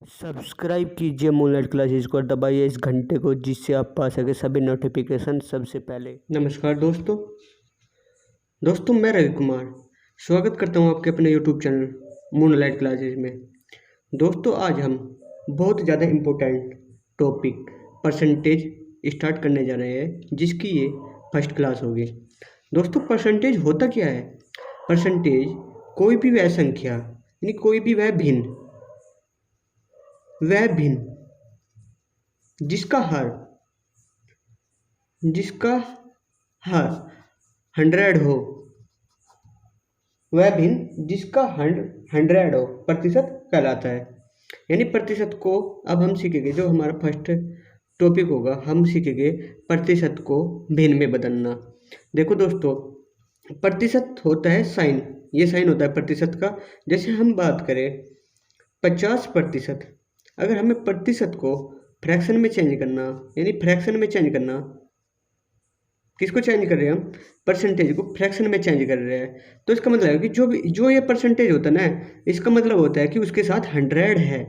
Subscribe कीजिए moonlight classes को, दबाइए इस घंटे को जिससे आप पा सके सभी नोटिफिकेशन सबसे पहले। नमस्कार दोस्तों मैं रवि कुमार स्वागत करता हूं आपके अपने यूट्यूब चैनल मूनलाइट क्लासेस में। दोस्तों आज हम बहुत ज़्यादा इम्पोर्टेंट टॉपिक परसेंटेज स्टार्ट करने जा रहे हैं, जिसकी ये फर्स्ट क्लास होगी। दोस्तों परसेंटेज होता क्या है? परसेंटेज कोई भी वह संख्या यानी कोई भी वह भिन्न जिसका हर 100 हो, वह भिन्न जिसका 100 हो प्रतिशत कहलाता है। यानी प्रतिशत को अब हम सीखेंगे, जो हमारा फर्स्ट टॉपिक होगा, हम सीखेंगे प्रतिशत को भिन्न में बदलना। देखो दोस्तों, प्रतिशत होता है साइन, ये साइन होता है प्रतिशत का। जैसे हम बात करें 50%, अगर हमें प्रतिशत को फ्रैक्शन में चेंज करना, यानी फ्रैक्शन में चेंज करना, किसको चेंज कर रहे हैं हम? परसेंटेज को फ्रैक्शन में चेंज कर रहे हैं। तो इसका मतलब है कि जो ये परसेंटेज होता है ना, इसका मतलब होता है कि उसके साथ 100 है।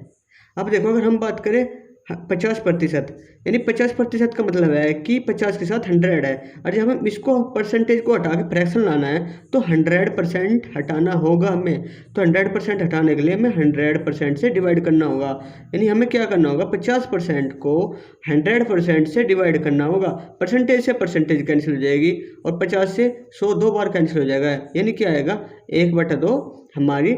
अब देखो, अगर हम बात करें 50%, यानी 50% का मतलब है कि 50 के साथ 100 है। और जब हम इसको परसेंटेज को हटा के फ्रैक्शन लाना है तो 100% हटाना होगा हमें। तो 100% हटाने के लिए हमें 100% से डिवाइड करना होगा। यानी हमें क्या करना होगा? 50% को 100% से डिवाइड करना होगा। परसेंटेज से परसेंटेज कैंसिल हो जाएगी और 50 से 100 दो बार कैंसिल हो जाएगा। यानी क्या आएगा? 1/2 हमारी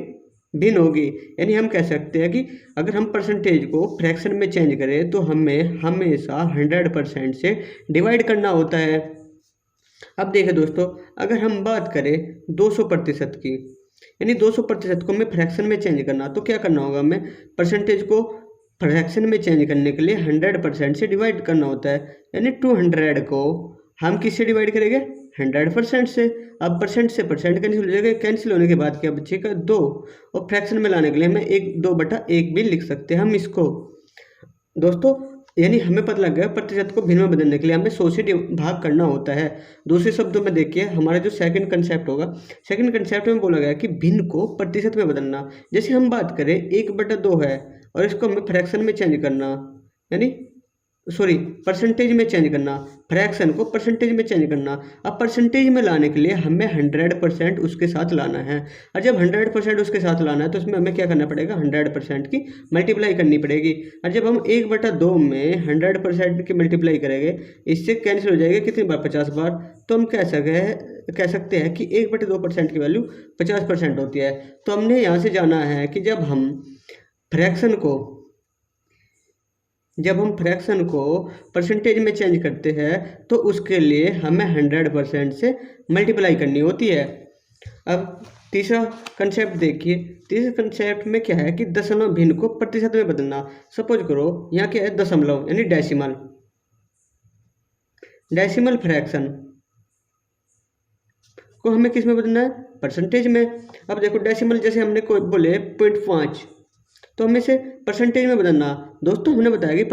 भिन्न होगी। यानी हम कह सकते हैं कि अगर हम परसेंटेज को फ्रैक्शन में चेंज करें तो हमें हमेशा 100% से डिवाइड करना होता है। अब देखें दोस्तों, अगर हम बात करें 200% की, यानी 200% को हमें फ्रैक्शन में चेंज करना, तो क्या करना होगा? हमें परसेंटेज को फ्रैक्शन में चेंज करने के लिए 100% से डिवाइड करना होता है। यानी 200 को हम किससे डिवाइड करेंगे? 100% से। अब परसेंट से परसेंट कैंसिल हो जाएगा, कैंसिल होने के बाद क्या बचेगा? 2। और फ्रैक्शन में लाने के लिए हमें 2/1 भी लिख सकते हैं हम इसको। दोस्तों यानी हमें पता लग गया प्रतिशत को भिन्न में बदलने के लिए हमें 100 से भाग करना होता है। दूसरे शब्दों में देखिए, हमारा जो सेकंड कंसेप्ट होगा, सेकंड कंसेप्ट में बोला गया कि भिन्न को प्रतिशत में बदलना। जैसे हम बात करें 1/2 है और इसको हमें फ्रैक्शन में चेंज करना, यानी परसेंटेज में चेंज करना, फ्रैक्शन को परसेंटेज में चेंज करना। अब परसेंटेज में लाने के लिए हमें 100% उसके साथ लाना है। और जब 100% उसके साथ लाना है तो उसमें हमें क्या करना पड़ेगा? 100% की मल्टीप्लाई करनी पड़ेगी। और जब हम 1/2 में 100% की मल्टीप्लाई करेंगे, इससे कैंसिल हो जाएगा कितनी बार? 50 बार। तो हम कह सकते हैं कि 1/2% की वैल्यू 50% होती है। तो हमने यहाँ से जाना है कि जब हम फ्रैक्शन को परसेंटेज में चेंज करते हैं तो उसके लिए हमें 100% से मल्टीप्लाई करनी होती है। अब तीसरा कंसेप्ट देखिए, तीसरे कंसेप्ट में क्या है कि दशमलव भिन्न को प्रतिशत में बदलना। सपोज करो यहाँ क्या है? दशमलव यानी डेसिमल फ्रैक्शन को हमें किस में बदलना है? परसेंटेज में। अब देखो डेसिमल, जैसे हमने कोई बोले 0.5, तो हमें से परसेंटेज में बदलना। दोस्तों हमने बताया कि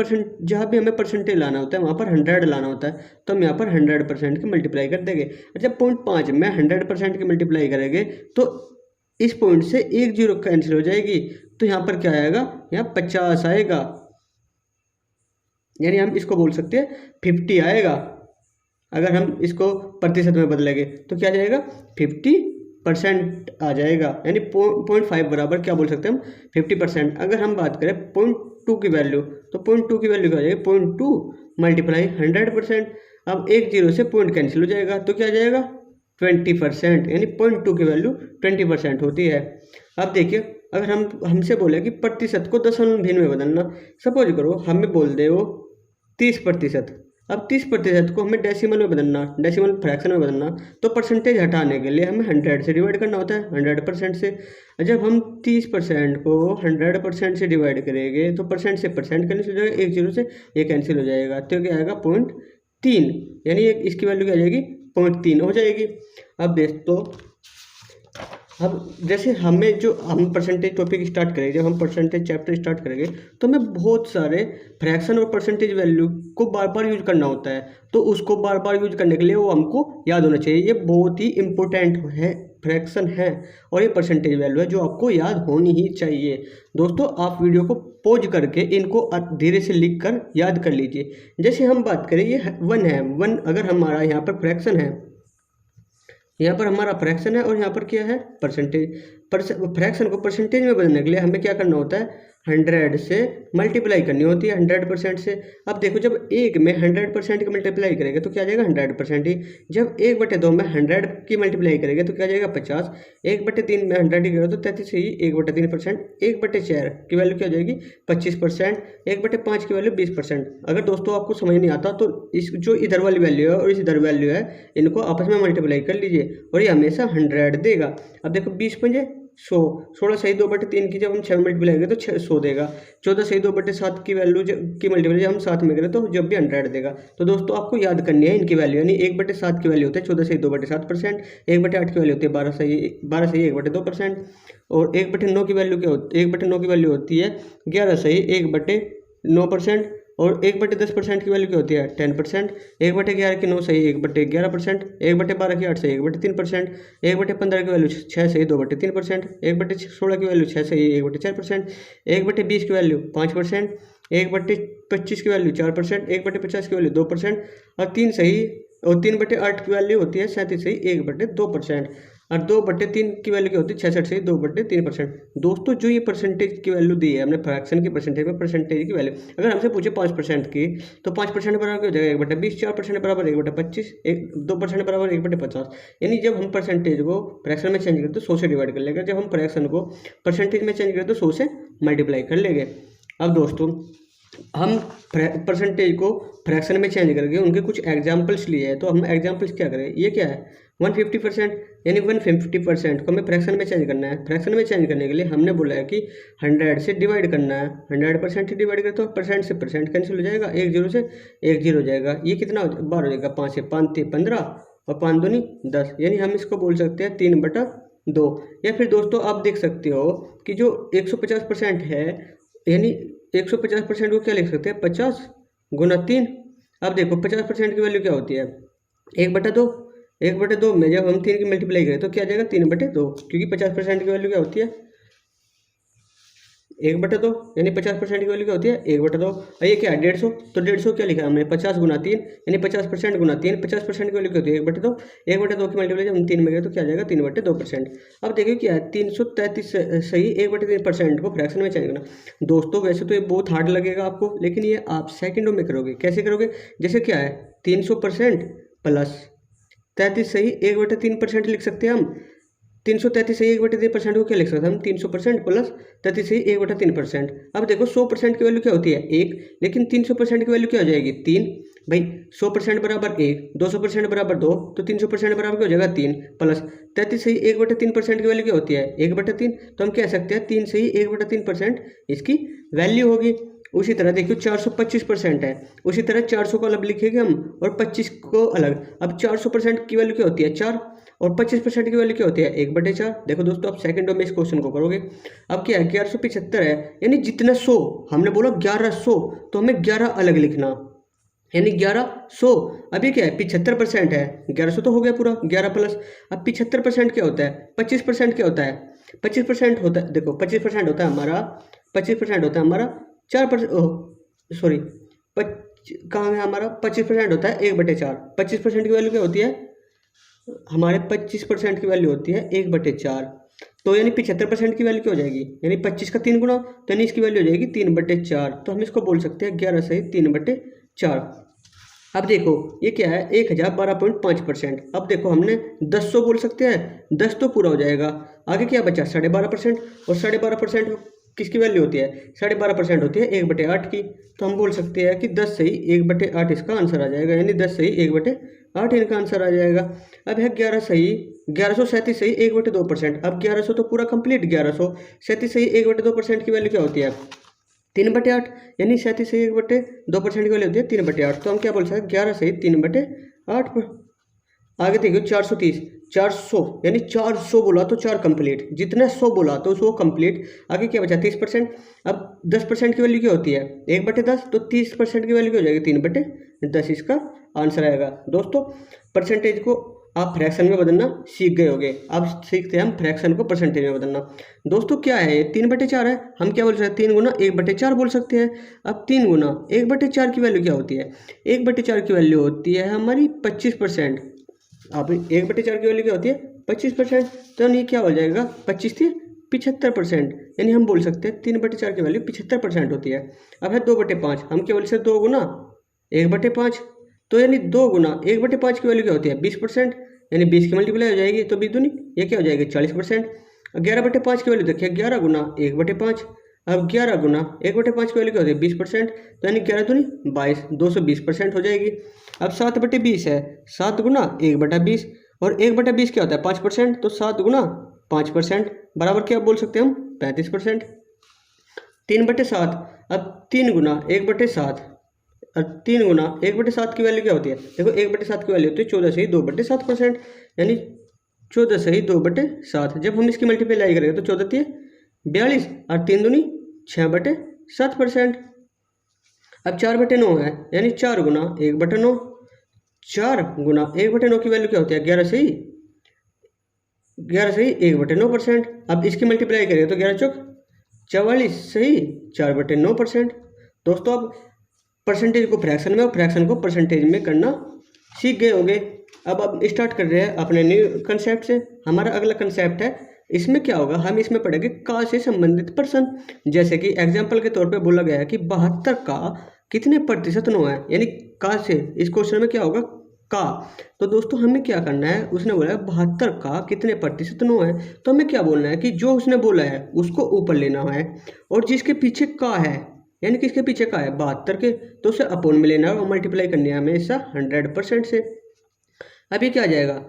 जहाँ भी हमें परसेंटेज लाना होता है वहाँ पर 100 लाना होता है। तो हम यहाँ पर 100% की मल्टीप्लाई कर देंगे। जब 0.5 में 100% की मल्टीप्लाई करेंगे तो इस पॉइंट से 1 0 कैंसिल हो जाएगी। तो यहाँ पर क्या आएगा? यहाँ 50 आएगा। यानी हम इसको बोल सकते हैं 50 आएगा। अगर हम इसको प्रतिशत में बदलेंगे तो क्या जाएगा? 50% आ जाएगा। यानी 0.5 बराबर क्या बोल सकते हैं हम? 50%। अगर हम बात करें 0.2 की वैल्यू, तो 0.2 की वैल्यू क्या हो जाएगी? 0.2 मल्टीप्लाई 100%। अब 1 0 से पॉइंट कैंसिल हो जाएगा, तो क्या जाएगा? 20%। यानी 0.2 की वैल्यू 20% होती है। अब देखिए, अगर हमसे बोले कि प्रतिशत को दशमलव भिन्न में बदलना, सपोज करो हमें बोल दे वो 30%। अब 30% को हमें डेसिमल में बदलना, डेसिमल फ्रैक्शन में बदलना, तो परसेंटेज हटाने के लिए हमें 100 से डिवाइड करना होता है, 100% से। जब हम 30% को 100% से डिवाइड करेंगे तो परसेंट से परसेंट कैंसिल हो जाएगा, 1 0 से ये कैंसिल हो जाएगा। तो क्या आएगा? 0.3। यानी इसकी वैल्यू क्या आ जाएगी? 0.3 हो जाएगी। अब जैसे हम परसेंटेज टॉपिक स्टार्ट करेंगे, जब हम परसेंटेज चैप्टर स्टार्ट करेंगे तो हमें बहुत सारे फ्रैक्शन और परसेंटेज वैल्यू को बार बार यूज करना होता है। तो उसको बार बार यूज करने के लिए वो हमको याद होना चाहिए। ये बहुत ही इम्पोर्टेंट है फ्रैक्शन है और ये परसेंटेज वैल्यू है जो आपको याद होनी ही चाहिए। दोस्तों आप वीडियो को पॉज करके इनको धीरे से लिख कर याद कर लीजिए। जैसे हम बात करें ये 1 है, 1 अगर हमारा यहाँ पर फ्रैक्शन है, यहाँ पर हमारा फ्रैक्शन है और यहाँ पर क्या है परसेंटेज। फ्रैक्शन को परसेंटेज में बदलने के लिए हमें क्या करना होता है, 100 से मल्टीप्लाई करनी होती है 100% से। अब देखो जब एक में 100% की मल्टीप्लाई करेंगे तो क्या आ जाएगा 100% ही। जब 1/2 में 100 की मल्टीप्लाई करेंगे तो क्या आ जाएगा 50। 1/3 में 100 ही करेगा तो 33 ही 1/3%। 1/4 की वैल्यू क्या हो जाएगी 25%। 1/5 की वैल्यू 20%। अगर दोस्तों आपको समझ नहीं आता तो इस जो इधर वाली वैल्यू है और इस इधर वैल्यू है इनको आपस में मल्टीप्लाई कर लीजिए और ये हमेशा 100 देगा। अब देखो 20 पंजे 100, 16 सही 2/3 की जब हम 6 मल्टीप्लाई करेंगे तो 100 देगा। 14 सही 2/7 की वैल्यू की मल्टीप्लाई जब हम 7 में करें तो जब भी 100 देगा। तो दोस्तों आपको याद करनी है इनकी वैल्यू, यानी 1/7 की वैल्यू होता है 14 सही 2/7%। 1/8 की वैल्यू होती है 12 सही 1/2%। और 1/9 की वैल्यू क्या होती है, 1/9 की वैल्यू होती है 11 सही 1/9%। और 1/10% की वैल्यू क्या होती है 10%। 1/11 की 9 सही 1/11%। 1/12 की 8 सही 1/3%। 1/15 की वैल्यू 6 सही 2/3%। 1/16 की वैल्यू 6 सही 1/4%। 1/20 की वैल्यू 5%। 1/25 की वैल्यू 4%। 1/50 की वैल्यू 2%। और 3 सही और 3/8 की वैल्यू होती है 37 सही 1/2%। और 2/3 की वैल्यू क्या होती है 66 सही 2/3%। दोस्तों जो ये परसेंटेज की वैल्यू दी है हमने फ्रैक्शन की परसेंटेज में, परसेंटेज की वैल्यू अगर हमसे पूछे 5% की तो 5% बराबर क्या हो जाएगा 1/20। 4% बराबर 1/25। 2% बराबर 1/50। यानी जब हम परसेंटेज को फ्रैक्शन में चेंज करें तो 100 से डिवाइड कर लेंगे, जब हम फ्रैक्शन को परसेंटेज में चेंज करें तो 100 से मल्टीप्लाई कर लेंगे। अब दोस्तों हम परसेंटेज को फ्रैक्शन में चेंज करके उनके कुछ एग्जाम्पल्स लिए हैं, तो हम एग्जाम्पल्स क्या करें, ये क्या है 150%, यानी 150% को हमें फ्रैक्शन में चेंज करना है। फ्रैक्शन में चेंज करने के लिए हमने बोला है कि 100 से डिवाइड करना है। 100% से डिवाइड करें तो परसेंट से परसेंट कैंसिल हो जाएगा, 1 0 से 1 0 हो जाएगा। ये कितना बार हो जाएगा 5 से 5 3 15 और 5 दूनी 10, यानी हम इसको बोल सकते हैं 3/2। या फिर दोस्तों आप देख सकते हो कि जो 150% है, यानी 150% को क्या लिख सकते हैं 50 गुना 3। अब देखो 50% की वैल्यू क्या होती है 1/2। 1/2 में जब हम 3 की मल्टीप्लाई करें तो क्या आ जाएगा 3/2, क्योंकि 50% की वैल्यू क्या होती है 1/2, यानी 50% की वैल्यू क्या होती है 1/2। और ये क्या है 150, तो 150 क्या लिखा है हमने 50 गुना 3, यानी 50% गुना 3। 50% की वैल्यू क्या होती है 1/2। 1/2 की मल्टीप्लाई जब हम 3 में करें तो क्या आ जाएगा 3/2%। अब देखिए क्या है 333 सही 1/3% को फ्रैक्शन में चेंज करना। दोस्तों वैसे तो ये बहुत हार्ड लगेगा आपको, लेकिन ये आप सेकंडों में करोगे। कैसे करोगे, जैसे क्या है 300% प्लस 33 सही 1/3% लिख सकते हैं हम। 333 सही 1/3% को क्या लिख सकते हैं हम 300% प्लस 33 सही 1/3%। अब देखो 100% की वैल्यू क्या होती है 1, लेकिन 300% की वैल्यू क्या हो जाएगी 3। भाई 100% बराबर 1, 200% बराबर 2, तो 300% बराबर क्या हो जाएगा 3 प्लस 33 सही 1/3% की वैल्यू क्या होती है 1/3। तो हम कह सकते हैं 3 सही 1/3% इसकी वैल्यू होगी। उसी तरह देखिए 425% है, उसी तरह 400 को अलग लिखेंगे हम और 25 को अलग। अब 400% की वैल्यू क्या होती है 4 और 25% की वैल्यू क्या होती है 1/4। देखो दोस्तों आप सेकंडों में इस क्वेश्चन को करोगे। अब क्या है 1175 है, यानी जितना 100 हमने बोला 1100, तो हमें 11 अलग लिखना, यानी 1100। अभी क्या है 75% है, 1100 तो हो गया पूरा 11 प्लस। अब 75% क्या होता है 25% क्या होता है 25% होता है, देखो 25% होता है हमारा 25% होता है हमारा 4%, सॉरी कहाँ है हमारा 25% होता है 1/4। 25% की वैल्यू क्या होती है हमारे 25% की वैल्यू होती है 1/4। तो यानी 75% की वैल्यू क्या हो जाएगी, यानी 25 का 3 गुना, तो यानी इसकी वैल्यू हो जाएगी 3/4। तो हम इसको बोल सकते हैं 11 सही 3/4। अब देखो ये क्या है 1012.5%। अब देखो हमने 10 बोल सकते हैं, 10 तो पूरा हो जाएगा। आगे क्या बचा 12.5%, और 12.5% किसकी वैल्यू होती है 12.5% होती है 1/8 की। तो हम बोल सकते हैं कि 10 सही 1/8 इसका आंसर आ जाएगा, यानी 10 सही 1/8 इनका आंसर आ जाएगा। अब है 11 सही 1137 सही 1/2%। अब 1100 तो पूरा कंप्लीट, 1137 सही 1/2% की वैल्यू क्या होती है 3/8, यानी 37 सही 1/2% की वैल्यू होती है 3/8। तो हम क्या बोल सकते हैं 11 सही 3/8। आगे देखिए 430 400, यानी 400 बोला तो 4 कंप्लीट, जितना 100 बोला तो 100 कंप्लीट। आगे क्या बचा 30%। अब 10% की वैल्यू क्या होती है 1/10, तो 30% की वैल्यू क्या हो जाएगी 3/10 इसका आंसर आएगा। दोस्तों परसेंटेज को आप फ्रैक्शन में बदलना सीख गए होगे। अब सीखते हैं हम फ्रैक्शन को परसेंटेज में बदलना। दोस्तों क्या है, ये 3/4 है, हम क्या बोल सकते हैं, 3 गुना 1/4 बोल सकते हैं। अब 3 गुना 1/4 की वैल्यू क्या होती है, 1/4 की वैल्यू होती है हमारी 25%। अब 1/4 की वैल्यू क्या होती है 25%, तो ये क्या हो जाएगा 25 थी 75%, यानी हम बोल सकते हैं 3/4 की वैल्यू 75% होती है। अब है 2/5, हम क्या बोल सकते हैं 2 गुना 1/5, तो यानी 2 गुना 1/5 की वैल्यू क्या होती है 20%, यानी 20 की मल्टीप्लाई हो जाएगी तो 20 दूनी ये क्या हो जाएगी 40%। 11/5 की वैल्यू देखिए 11 गुना 1/5, अब 11 गुना 1/5 की वैल्यू क्या होती है 20%, तो यानी 11 दूनी 22, 220% हो जाएगी। अब 7/20 है, 7 गुना 1/20, और 1/20 क्या होता है 5%, तो 7 गुना 5% बराबर क्या बोल सकते हैं हम 35%। 3/7, अब 3 गुना 1/7, और 3 गुना 1/7 की वैल्यू क्या होती है, देखो 1/7 की वैल्यू होती है 14/7%, यानी 14/7। जब हम इसकी मल्टीप्लाई करेंगे तो 14 × 42 और 3 दूनी 6/7%। अब 4/9 है, यानी 4 गुना 1/9, 4 गुना 1/9 की वैल्यू क्या होती है 11 से ही 1/9%। अब इसकी मल्टीप्लाई करेंगे तो 11 चौक 44 से ही 4/9%। दोस्तों अब परसेंटेज को फ्रैक्शन में और फ्रैक्शन को परसेंटेज में करना सीख गए होंगे। अब स्टार्ट कर रहे हैं अपने न्यू कंसेप्ट से। हमारा अगला कंसेप्ट है, इसमें क्या होगा, हम इसमें पढ़ेंगे का से संबंधित प्रश्न। जैसे कि एग्जाम्पल के तौर पे बोला गया है कि 72 का कितने प्रतिशत 9 है, यानी का से इस क्वेश्चन में क्या होगा का। तो दोस्तों हमें क्या करना है, उसने बोला है 72 का कितने प्रतिशत 9 है, तो हमें क्या बोलना है कि जो उसने बोला है उसको ऊपर लेना है, और जिसके पीछे का है, यानी किसके पीछे का है 72 के, तो उसे अपोन में लेना है और मल्टीप्लाई करनी है हमेशा 100% से। अब ये क्या आ जाएगा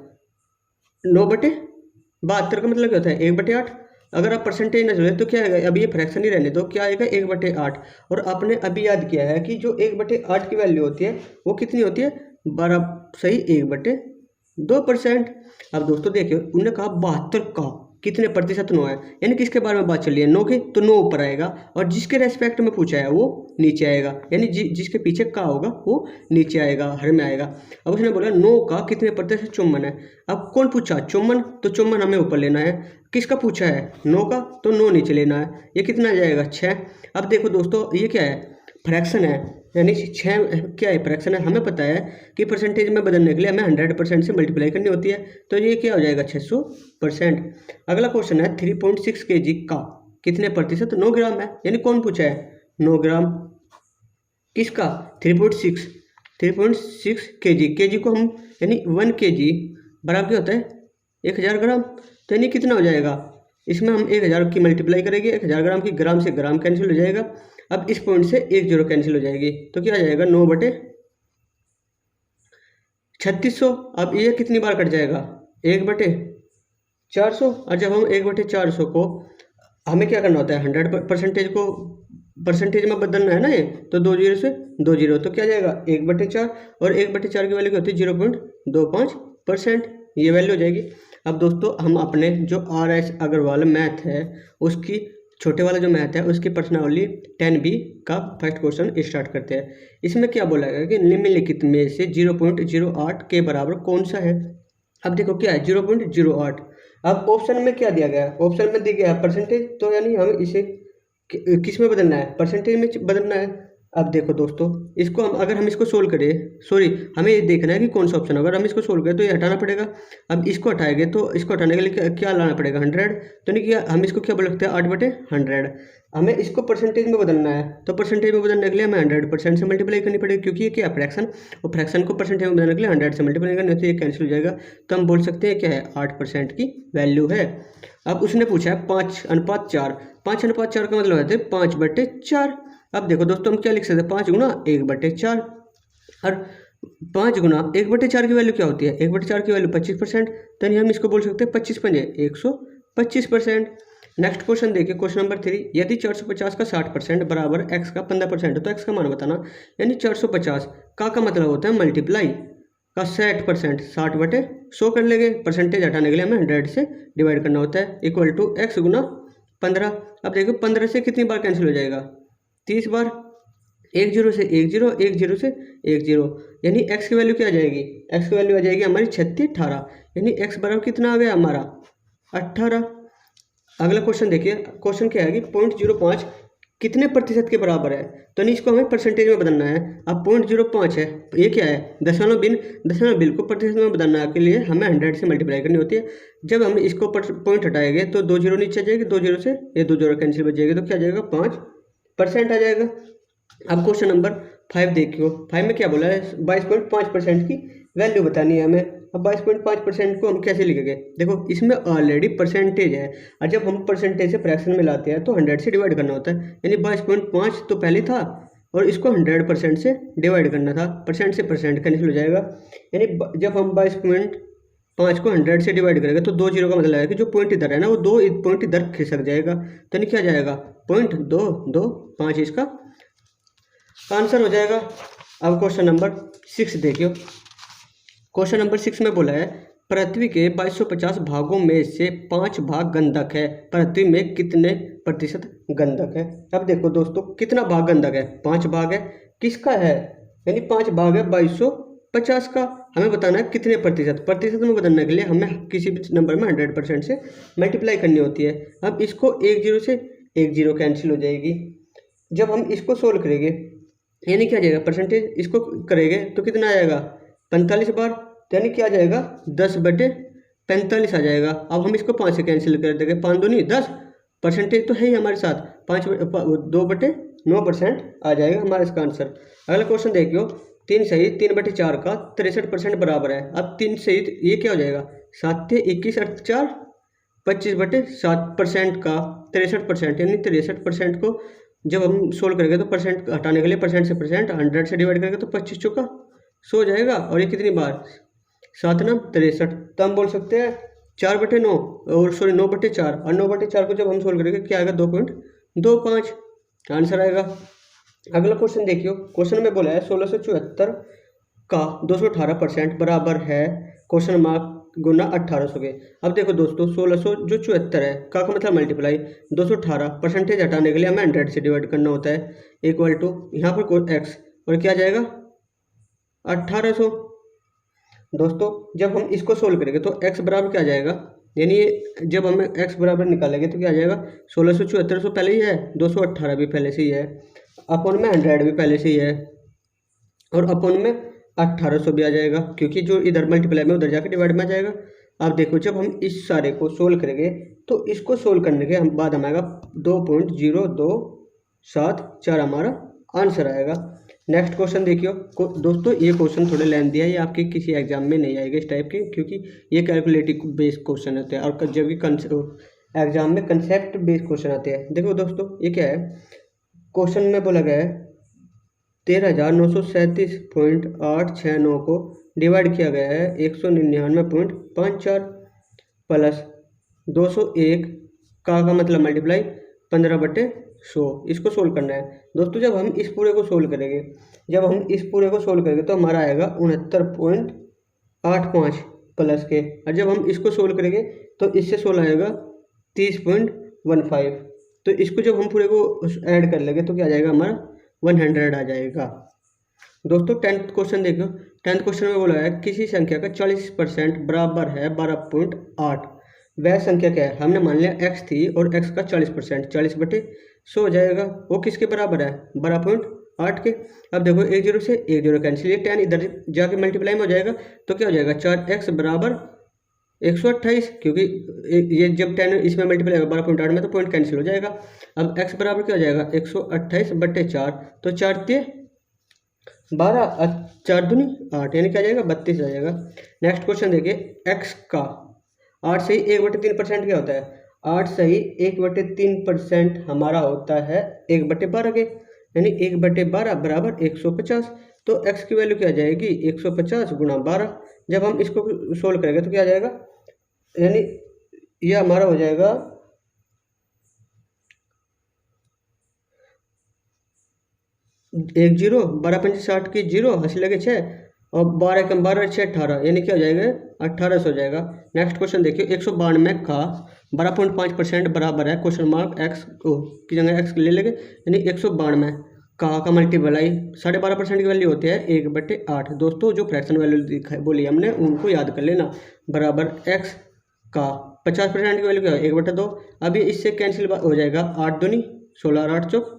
9/72 का मतलब क्या होता है 1/8। अगर आप परसेंटेज ना चले तो क्या आएगा, अभी ये फ्रैक्शन ही रहने दो, क्या आएगा 1/8। और आपने अभी याद किया है कि जो 1/8 की वैल्यू होती है वो कितनी होती है 12 सही 1/2%। अब दोस्तों देखिए उन्होंने कहा 72 का कितने प्रतिशत 9 है, यानी किसके बारे में बात चल रही है 9 के, तो 9 ऊपर आएगा, और जिसके रेस्पेक्ट में पूछा है वो नीचे आएगा, यानी जिसके पीछे का होगा वो नीचे आएगा, हर में आएगा। अब उसने बोला 9 का कितने प्रतिशत चुम्बन है। अब कौन पूछा चुम्बन, तो चुम्बन हमें ऊपर लेना है। किसका पूछा है 9 का, तो 9 नीचे लेना है। ये कितना आ जाएगा 6। अब देखो दोस्तों ये क्या है फ्रैक्शन है, यानी 6 क्या है फ्रैक्शन है। हमें पता है कि परसेंटेज में बदलने के लिए हमें 100% से मल्टीप्लाई करनी होती है, तो ये क्या हो जाएगा 600%। अगला क्वेश्चन है 3.6 kg का कितने प्रतिशत 9 ग्राम है, यानी कौन पूछा है 9 ग्राम, किसका 3.6 kg को हम यानी 1 kg बराबर क्या होता है 1000 ग्राम, तो यानी कितना हो जाएगा, इसमें हम 1000 की मल्टीप्लाई करेंगे 1000 ग्राम की, ग्राम से ग्राम कैंसिल हो जाएगा। अब इस पॉइंट से 1 0 कैंसिल हो जाएगी, तो क्या आ जाएगा 9/3600। अब ये कितनी बार कट जाएगा 1/400, और जब हम 1/400 को हमें क्या करना होता है 100% को परसेंटेज में बदलना है ना ये, तो 2 0 से 2 0, तो क्या जाएगा 1/4, और 1/4 की वैल्यू क्या होती है 0.25%, ये वैल्यू हो जाएगी। अब दोस्तों हम अपने जो RS अग्रवाल मैथ है उसकी छोटे वाला जो मैथ है उसकी प्रश्नावली 10B का फर्स्ट क्वेश्चन स्टार्ट करते हैं। इसमें क्या बोला गया कि निम्नलिखित में से 0.08 के बराबर कौन सा है। अब देखो क्या है 0.08। अब ऑप्शन में क्या दिया गया है, ऑप्शन में दिया गया है परसेंटेज, तो यानी हमें इसे किस में बदलना है परसेंटेज में बदलना है। अब देखो दोस्तों इसको हम अगर हम इसको सोल्व करें, सॉरी हमें ये देखना है कि कौन सा ऑप्शन, अगर हम इसको सोल्व करें तो ये हटाना पड़ेगा। अब इसको हटाएंगे तो इसको हटाने के लिए क्या लाना पड़ेगा 100, तो नहीं किया हम इसको क्या बोल सकते हैं 8/100। हमें इसको परसेंटेज में बदलना है, तो परसेंटेज में बदलने के लिए हमें 100% से मल्टीप्लाई करनी पड़ेगी, क्योंकि ये क्या फ्रैक्शन, और फ्रैक्शन को परसेंटेज में बदलने के लिए 100 से मल्टीप्लाई करनी होती है, ये कैंसिल हो जाएगा। तो हम बोल सकते हैं क्या है 8% की वैल्यू है। अब उसने पूछा है 5:4, 5:4 का मतलब है 5/4। अब देखो दोस्तों हम क्या लिख सकते हैं 5 गुना 1/4, और 5 गुना 1/4 की वैल्यू क्या होती है 1/4 की वैल्यू 25%, तो हम इसको बोल सकते हैं 25 पंजे 125%। नेक्स्ट क्वेश्चन देखिए क्वेश्चन नंबर 3, यदि 450 का 60% बराबर x का 15% तो x का मान बताना, यानी 450 का मतलब होता है मल्टीप्लाई का 60%, 60/100 कर लेंगे, परसेंटेज हटाने के लिए हमें 100 से डिवाइड करना होता है, इक्वल टू x गुना 15। अब देखो 15 से कितनी बार कैंसिल हो जाएगा 30 बार, एक जीरो से एक जीरो, एक जीरो से एक जीरो, यानी एक्स की वैल्यू क्या आ जाएगी, एक्स की वैल्यू आ जाएगी हमारी 36 18, यानी एक्स बराबर कितना आ गया हमारा 18। अगला क्वेश्चन देखिए, क्वेश्चन क्या है कि 0.05 कितने प्रतिशत के बराबर है, तो नहीं इसको हमें परसेंटेज में बदलना है। अब 0.05 है, ये क्या है दशमलव बिन को प्रतिशत में बदलने के लिए हमें 100 से मल्टीप्लाई करनी होती है। जब हम इसको पॉइंट हटाएंगे तो 2 जीरो नीचे आ जाएगी, 2 जीरो से ये 2 जीरो कैंसिल बच जाएगी, तो क्या आ जाएगा 5% आ जाएगा। अब क्वेश्चन नंबर 5 देखियो, 5 में क्या बोला है 22.5% की वैल्यू बतानी है हमें। अब 22.5% को हम कैसे लिखेंगे, देखो इसमें ऑलरेडी परसेंटेज है, और जब हम परसेंटेज से फ्रैक्शन में लाते हैं तो 100 से डिवाइड करना होता है, यानी 22.5 तो पहले था और इसको 100% से डिवाइड करना था, परसेंट से परसेंट कैंसिल हो जाएगा। यानी जब हम 22.5 को 100 से डिवाइड करेंगे तो 2 जीरो का मतलब है कि जो पॉइंट इधर है ना वो 2 पॉइंट इधर खिसक जाएगा, तो नहीं क्या जाएगा 0.225 इसका आंसर हो जाएगा। अब क्वेश्चन नंबर 6 देखियो, क्वेश्चन नंबर 6 में बोला है पृथ्वी के 2250 भागों में से 5 भाग गंधक है, पृथ्वी में कितने प्रतिशत गंधक है। अब देखो दोस्तों कितना भाग गंधक है, 5 भाग है, किसका है, यानी 5 भाग है 2250 का, हमें बताना है कितने प्रतिशत में बदलने के लिए हमें किसी भी नंबर में 100% से मल्टीप्लाई करनी होती है। अब इसको एक जीरो से एक जीरो कैंसिल हो जाएगी, जब हम इसको सोल्व करेंगे यानी क्या जाएगा परसेंटेज इसको करेंगे तो कितना आएगा 45 बार, तो यानी क्या आ जाएगा 10/45 आ जाएगा। अब हम इसको 5 से कैंसिल कर देंगे, 5 दूनी 10, परसेंटेज तो है ही हमारे साथ 2/9% आ जाएगा हमारा इसका आंसर। अगला क्वेश्चन देखियो, 3 सही 3/4 का 63% बराबर है। अब 3 सही ये क्या हो जाएगा 7 × 21 = 4, 25/7% का 63%, यानी 63% को जब हम सोल्व करेंगे तो परसेंट हटाने के लिए परसेंट से परसेंट 100 से डिवाइड करेंगे तो 25 चौका 100 हो जाएगा, और ये कितनी बार 7 × 9 = 63, तो हम बोल सकते हैं 4/9 और 9/4, और 9/4 को जब हम सोल्व करेंगे क्या आएगा 2.25 आंसर आएगा। अगला क्वेश्चन देखियो, क्वेश्चन में बोला है 1674 का 218% बराबर है क्वेश्चन मार्क गुना 1800 के। अब देखो दोस्तों 1674 है का मतलब मल्टीप्लाई 218, परसेंटेज हटाने के लिए हमें 100 से डिवाइड करना होता है, इक्वल टू यहाँ पर कोई एक्स और क्या आ जाएगा 1800। दोस्तों जब हम इसको सोल्व करेंगे तो x बराबर क्या आ जाएगा, यानी जब हम x बराबर निकालेंगे तो क्या आ जाएगा 1674 पहले ही है, 218 भी पहले से ही है, अपन में 100 भी पहले से ही है, और अपन में 1800 भी आ जाएगा, क्योंकि जो इधर मल्टीप्लाई में उधर जाकर डिवाइड में आ जाएगा। अब देखो जब हम इस सारे को सोल्व करेंगे तो इसको सोल्व करने के बाद हमारा 2.0274 हमारा आंसर आएगा। नेक्स्ट क्वेश्चन देखियो दोस्तों, ये क्वेश्चन थोड़े लेंथी है, ये आपके किसी एग्जाम में नहीं आएगा इस टाइप के, क्योंकि ये कैलकुलेटिव बेस्ड क्वेश्चन होते हैं और जब भी एग्जाम में कंसेप्ट बेस्ड क्वेश्चन आते हैं। देखो दोस्तों ये क्या है, क्वेश्चन में बोला गया है 13,937.869 को डिवाइड किया गया है 199.54 प्लस 201 का मतलब मल्टीप्लाई 15/100, इसको सोल्व करना है। दोस्तों जब हम इस पूरे को सोल्व करेंगे तो हमारा आएगा 69.85 प्लस के, और जब हम इसको सोल्व करेंगे तो इससे 16 आएगा 30.15, तो इसको जब हम पूरे को ऐड कर लेंगे तो क्या आ जाएगा हमारा 100 आ जाएगा। दोस्तों 10th क्वेश्चन देखो, 10th क्वेश्चन में बोला है किसी संख्या का 40% बराबर है 12.8, वह संख्या क्या है, हमने मान लिया x थी और x का 40% 40/100 हो जाएगा, वो किसके बराबर है 12.8 के। अब देखो एक जीरो से एक जीरो कैंसिल, ये 10 इधर जाके मल्टीप्लाई में हो जाएगा तो क्या हो जाएगा 4x बराबर 128, क्योंकि ये जब 10 इसमें मल्टीप्लाई होगा 12.8 में तो पॉइंट कैंसिल हो जाएगा। अब x बराबर क्या हो जाएगा 128/4, तो 4 × 12 4 दूनी 8, यानी क्या आ जाएगा 32 आ जाएगा। नेक्स्ट क्वेश्चन देखिए, x का 8 सही 1/3% क्या होता है, 8 सही 1/3% हमारा होता है 1/12 के, यानी 1/12 बराबर 150, तो x की वैल्यू क्या आ जाएगी 150 × 12। जब हम इसको सोल्व करेंगे तो क्या आ जाएगा, यानी यह हमारा हो जाएगा 1 0 12 5 60 की 0 हंसी लगे 6 और 12 कम 12 6 18, यानी क्या हो जाएगा 1800 हो जाएगा। नेक्स्ट क्वेश्चन देखिए, 192 का 12.5% बराबर है क्वेश्चन मार्क x की जगह x ले लेंगे, यानी 192 का मल्टीप्लाई 12.5% की वैल्यू होती है 1/8। दोस्तों जो फ्रैक्शन वैल्यू बोली हमने उनको याद कर लेना। बराबर x का 50% की वैल्यू क्या है 1/2। अभी इससे कैंसिल हो जाएगा, 8 दूनी 16 और 8 चौक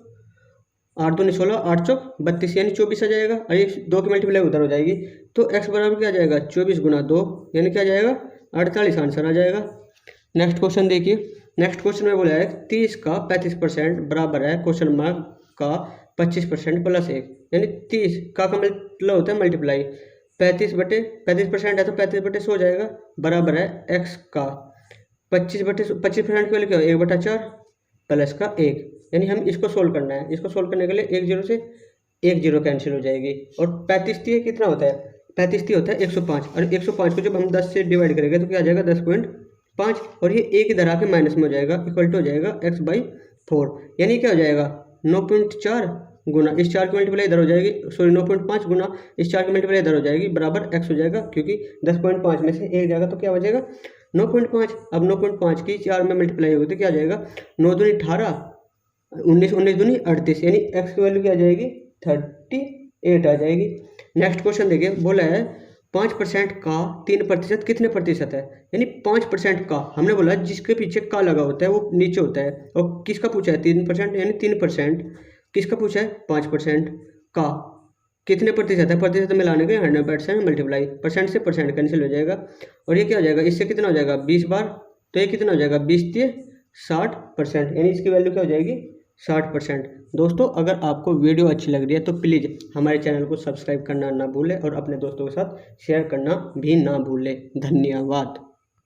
8 दूनी 16 8 चौक 32 यानी 24 आ जाएगा। और ये 2 की मल्टीप्लाई उधर हो जाएगी तो x बराबर क्या आ जाएगा 24 गुना 2 यानी क्या आ जाएगा 48 आंसर आ जाएगा। नेक्स्ट क्वेश्चन देखिए। नेक्स्ट क्वेश्चन में बोला है 30 का 35% बराबर है क्वेश्चन मार्क का 25% प्लस 1 यानी 30 का मतलब होता है मल्टीप्लाई 35% है तो 35/100 हो जाएगा। बराबर है x का 25% की वैल्यू क्या है 1/4 प्लस का 1 यानी हम इसको सोल्व करना है। इसको सोल्व करने के लिए 1 0 से 1 0 कैंसिल हो जाएगी। और 35 कितना होता है 35 होता है 105 और 105 को जब हम 10 से डिवाइड करेंगे तो क्या आ जाएगा 10.5 और ये एक इधर आके माइनस में हो जाएगा इक्वल टू हो जाएगा x/4 यानी क्या हो जाएगा 9.4 गुना इस 4 की मल्टीप्लाई इधर हो जाएगी, सॉरी 9.5 गुना इस 4 की मल्टीप्लाई इधर हो जाएगी बराबर x हो जाएगा क्योंकि 10.5 में से एक जाएगा तो क्या हो जाएगा 9.5। अब 9.5 की 4 में मल्टीप्लाई होगी तो क्या आ जाएगा 9 दूनी 18 19 19 दूनी 38 यानी x की वैल्यू क्या आ जाएगी 38 आ जाएगी। नेक्स्ट क्वेश्चन देखिए। बोला है 5% का 3% कितने प्रतिशत है यानी 5% का हमने बोला जिसके पीछे का लगा होता है वो नीचे होता है। और किसका पूछा है 3% यानी 3%। किसका पूछा है 5% का कितने प्रतिशत है, प्रतिशत मिलाने के 100% मल्टीप्लाई परसेंट से परसेंट कैंसिल हो जाएगा और ये क्या हो जाएगा इससे कितना हो जाएगा 20 बार तो ये कितना हो जाएगा 20 × 60% यानी इसकी वैल्यू क्या हो जाएगी 60%। दोस्तों अगर आपको वीडियो अच्छी लग रही है तो प्लीज़ हमारे चैनल को सब्सक्राइब करना ना भूलें और अपने दोस्तों के साथ शेयर करना भी ना भूलें। धन्यवाद।